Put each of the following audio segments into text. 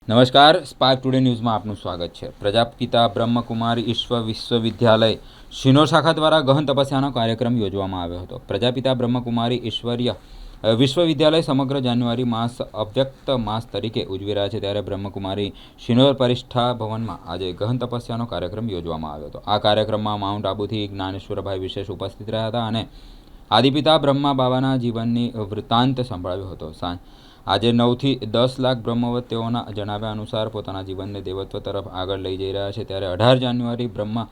નમસ્કાર, spark today ન્યૂઝમાં આપનું સ્વાગત છે। પ્રજાપિતા બ્રહ્મકુમારી ઈશ્વર વિશ્વવિદ્યાલય શિનોર શાખા દ્વારા ગહન તપસ્યાનો કાર્યક્રમ યોજવામાં આવ્યો હતો। પ્રજાપિતા બ્રહ્મકુમારી ઈશ્વરીય વિશ્વવિદ્યાલય સમગ્ર જાન્યુઆરી માસ અવ્યક્ત માસ તરીકે ઉજવી રહ્યા છે, ત્યારે બ્રહ્મકુમારી શિનોર પરિષ્ઠા ભવનમાં આજે ગહન તપસ્યાનો કાર્યક્રમ યોજવામાં આવ્યો હતો। આ કાર્યક્રમમાં માઉન્ટ આબુથી જ્ઞાનેશ્વરભાઈ વિશેષ ઉપસ્થિત રહ્યા હતા અને આદિપિતા બ્રહ્મા બાબાના જીવનની વૃત્તાંત સંભળાવ્યો હતો। આજે 9 થી 10 લાખ બ્રહ્મવત તેઓના જણાવ્યા અનુસાર પોતાના જીવનને દેવત્વ તરફ આગળ લઈ જઈ રહ્યા છે। ત્યારે 18 જાન્યુઆરી બ્રહ્મા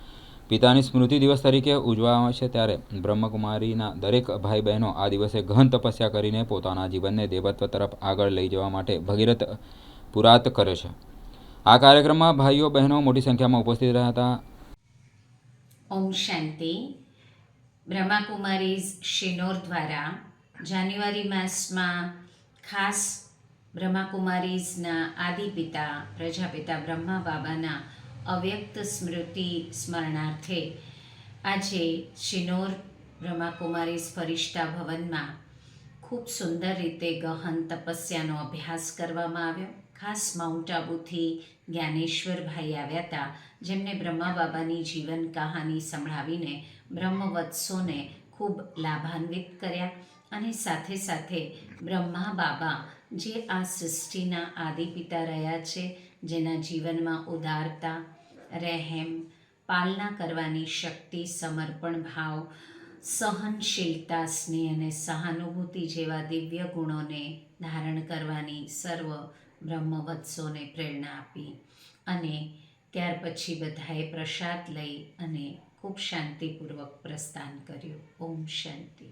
પિતાની સ્મૃતિ દિવસ તરીકે ઉજવવામાં છે, ત્યારે બ્રહ્મકુમારીના દરેક ભાઈ બહેનો આ દિવસે ગહન તપસ્યા કરીને પોતાના જીવનને દેવત્વ તરફ આગળ લઈ જવા માટે ભગીરથ પુરાત કરે છે। આ કાર્યક્રમમાં ભાઈઓ બહેનો મોટી સંખ્યામાં ઉપસ્થિત રહ્યા હતા। ઓમ શાંતિ। બ્રહ્માકુમારીઝ શિનોર દ્વારા જાન્યુઆરી માસમાં ખાસ બ્રહ્માકુમારીઝના આદિપિતા પ્રજાપિતા બ્રહ્મા બાબાના અવ્યક્ત સ્મૃતિ સ્મરણાર્થે આજે શિનોર બ્રહ્માકુમારીઝ ફરિશ્તા ભવનમાં ખૂબ સુંદર રીતે ગહન તપસ્યાનો અભ્યાસ કરવામાં આવ્યો। ખાસ માઉન્ટ આબુથી જ્ઞાનેશ્વરભાઈ આવ્યા હતા, જેમને બ્રહ્મા બાબાની જીવન કહાની સંભળાવીને બ્રહ્મવત્સોને ખૂબ લાભાન્વિત કર્યા અને સાથે સાથે બ્રહ્મા બાબા જે આ સૃષ્ટિના આદિપિતા રહ્યા છે, જેના જીવનમાં ઉદારતા, રહેમ, પાલના કરવાની શક્તિ, સમર્પણ ભાવ, સહનશીલતા, સ્નેહ અને સહાનુભૂતિ જેવા દિવ્ય ગુણોને ધારણ કરવાની સર્વ બ્રહ્મવત્સોને પ્રેરણા આપી અને ત્યાર પછી બધાએ પ્રસાદ લઈ અને ખૂબ શાંતિપૂર્વક પ્રસ્થાન કર્યું। ઓમ શાંતિ।